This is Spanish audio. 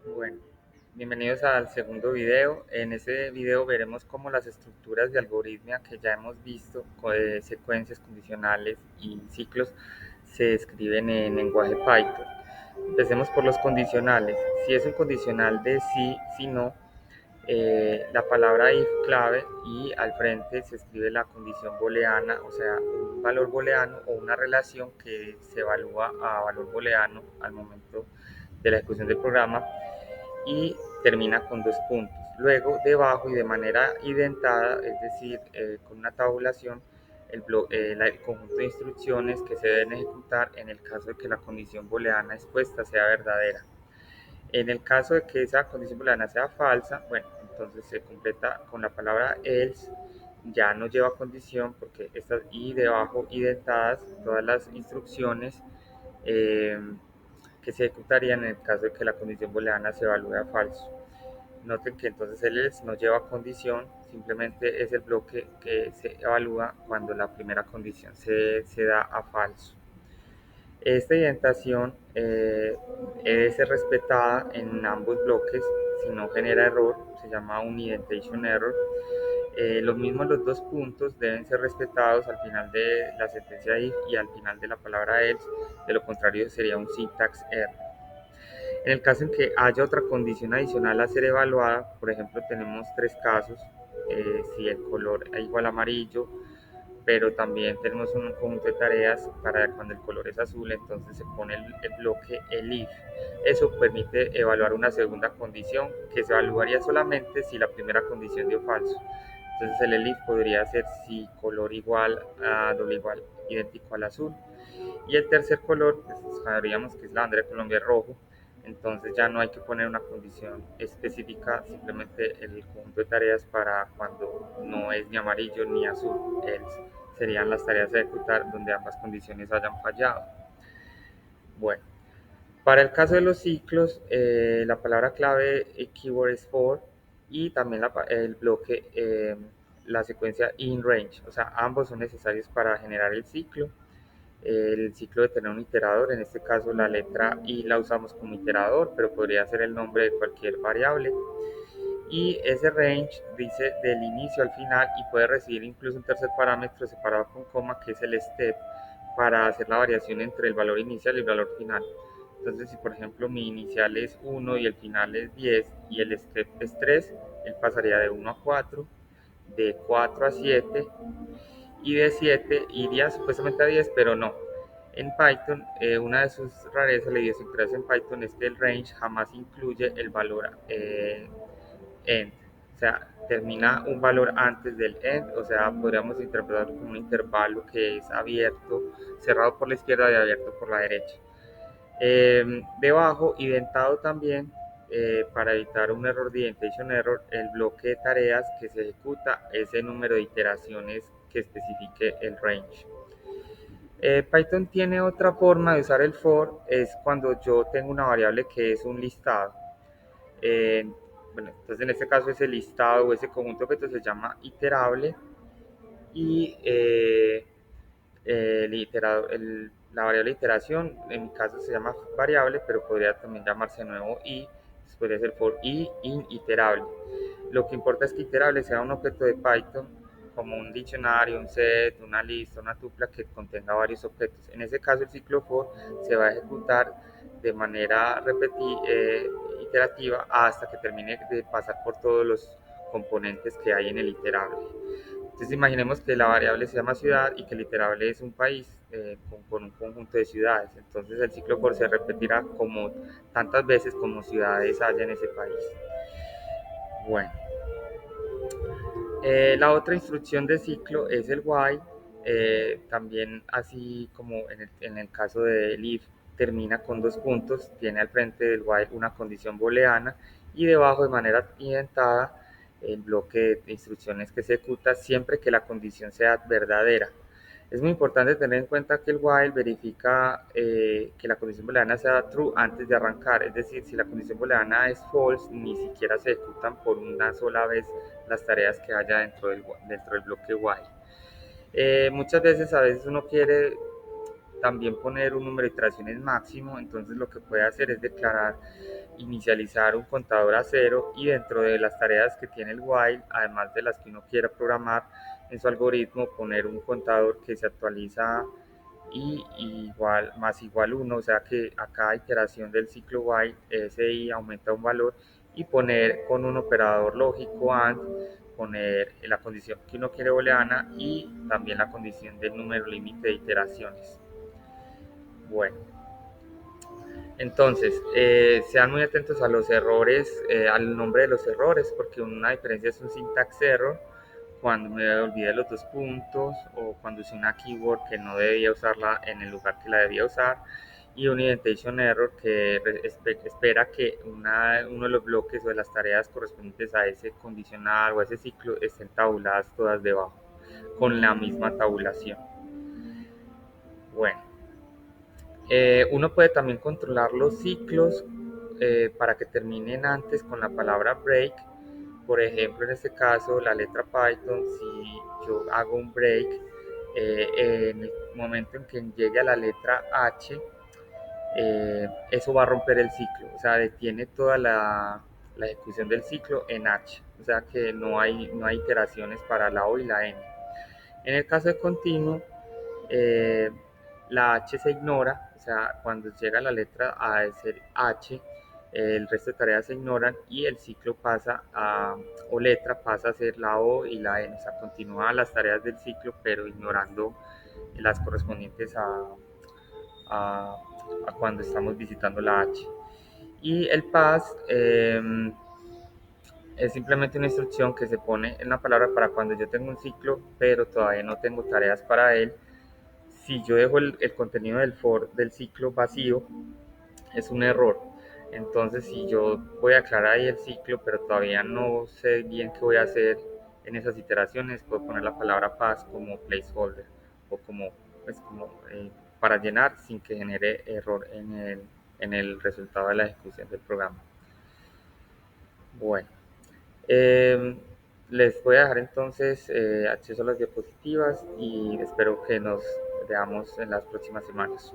Bueno, bienvenidos al segundo video. En este video veremos cómo las estructuras de algoritmia que ya hemos visto, secuencias condicionales y ciclos, se escriben en lenguaje Python. Empecemos por los condicionales. Si es un condicional de sí, si no, la palabra if clave y al frente se escribe la condición booleana, o sea, un valor booleano o una relación que se evalúa a valor booleano al momento de la ejecución del programa y termina con dos puntos. Luego, debajo y de manera identada, es decir, con una tabulación, el conjunto de instrucciones que se deben ejecutar en el caso de que la condición booleana expuesta sea verdadera. En el caso de que esa condición booleana sea falsa, bueno, entonces se completa con la palabra else, ya no lleva condición porque estas y debajo identadas todas las instrucciones eh, que se ejecutarían en el caso de que la condición booleana se evalúe a falso. Noten que entonces el else no lleva condición, simplemente es el bloque que se evalúa cuando la primera condición se da a falso. Esta indentación debe ser respetada en ambos bloques, si no genera error, se llama un indentation error. Lo mismo los dos puntos deben ser respetados al final de la sentencia if y al final de la palabra else, de lo contrario sería un syntax error. En el caso en que haya otra condición adicional a ser evaluada, por ejemplo, tenemos tres casos. Si el color es igual a amarillo, pero también tenemos un conjunto de tareas para cuando el color es azul, entonces se pone el bloque el if. Eso permite evaluar una segunda condición que se evaluaría solamente si la primera condición dio falso. Entonces el elif podría ser si color igual a doble igual idéntico al azul. Y el tercer color, pues sabríamos que es la bandera de Colombia rojo, entonces ya no hay que poner una condición específica, simplemente el conjunto de tareas para cuando no es ni amarillo ni azul. Serían las tareas a ejecutar donde ambas condiciones hayan fallado. Bueno, para el caso de los ciclos, la palabra clave keyword es for y también el bloque, la secuencia in range, o sea, ambos son necesarios para generar el ciclo. El ciclo de tener un iterador, en este caso la letra i la usamos como iterador, pero podría ser el nombre de cualquier variable. Y ese range dice del inicio al final y puede recibir incluso un tercer parámetro separado con coma, que es el step, para hacer la variación entre el valor inicial y el valor final. Entonces, si por ejemplo mi inicial es 1 y el final es 10 y el step es 3, él pasaría de 1 a 4, de 4 a 7 y de 7 iría supuestamente a 10, pero no. En Python, una de sus rarezas, la idiosincrasia en Python es que el range jamás incluye el valor end. O sea, termina un valor antes del end, o sea, podríamos interpretarlo como un intervalo que es abierto, cerrado por la izquierda y abierto por la derecha. Debajo, identado también, para evitar un error de indentation error, el bloque de tareas que se ejecuta es el número de iteraciones que especifique el range. Python tiene otra forma de usar el for, es cuando yo tengo una variable que es un listado. Eh, bueno, entonces en este caso ese listado o ese conjunto de objetos se llama iterable y la variable iteración, en mi caso se llama variable, pero podría también llamarse nuevo i, podría ser for i in iterable. Lo que importa es que iterable sea un objeto de Python como un diccionario, un set, una lista, una tupla que contenga varios objetos. En ese caso el ciclo for se va a ejecutar de manera iterativa hasta que termine de pasar por todos los componentes que hay en el iterable. Entonces imaginemos que la variable se llama ciudad y que el iterable es un país con un conjunto de ciudades. Entonces el ciclo for se repetirá como tantas veces como ciudades haya en ese país. Bueno, la otra instrucción de ciclo es el while. También así como en el caso del if termina con dos puntos, tiene al frente del while una condición booleana y debajo de manera indentada el bloque de instrucciones que se ejecuta siempre que la condición sea verdadera. Es muy importante tener en cuenta que el while verifica que la condición booleana sea true antes de arrancar, es decir, si la condición booleana es false, ni siquiera se ejecutan por una sola vez las tareas que haya dentro del bloque while. Muchas veces, a veces uno quiere también poner un número de iteraciones máximo, entonces lo que puede hacer es declarar inicializar un contador a cero y dentro de las tareas que tiene el while, además de las que uno quiera programar en su algoritmo, poner un contador que se actualiza y igual más igual 1, o sea que a cada iteración del ciclo while ese i aumenta un valor y poner con un operador lógico AND, poner la condición que uno quiere booleana y también la condición del número límite de iteraciones. Bueno, entonces, sean muy atentos a los errores, al nombre de los errores, porque una diferencia es un syntax error, cuando me olvidé los dos puntos o cuando usé una keyword que no debía usarla en el lugar que la debía usar, y un indentation error que espera que uno de los bloques o de las tareas correspondientes a ese condicional o a ese ciclo estén tabuladas todas debajo, con la misma tabulación. Bueno, uno puede también controlar los ciclos para que terminen antes con la palabra break. Por ejemplo, en este caso, la letra Python, si yo hago un break, en el momento en que llegue a la letra H, eso va a romper el ciclo, o sea, detiene toda la ejecución del ciclo en H, o sea que no hay iteraciones para la O y la N. En el caso de continuo, eh, la H se ignora, o sea, cuando llega la letra A de ser H, el resto de tareas se ignoran y el ciclo pasa a, o letra pasa a ser la O y la N, o sea, continúan las tareas del ciclo, pero ignorando las correspondientes a, a cuando estamos visitando la H. Y el pass es simplemente una instrucción que se pone en la palabra para cuando yo tengo un ciclo, pero todavía no tengo tareas para él. Si yo dejo el contenido del for del ciclo vacío, es un error. Entonces, si yo voy a aclarar ahí el ciclo, pero todavía no sé bien qué voy a hacer en esas iteraciones, puedo poner la palabra pass como placeholder o como para llenar sin que genere error en el resultado de la ejecución del programa. Bueno, eh, les voy a dejar entonces acceso a las diapositivas y espero que nos veamos en las próximas semanas.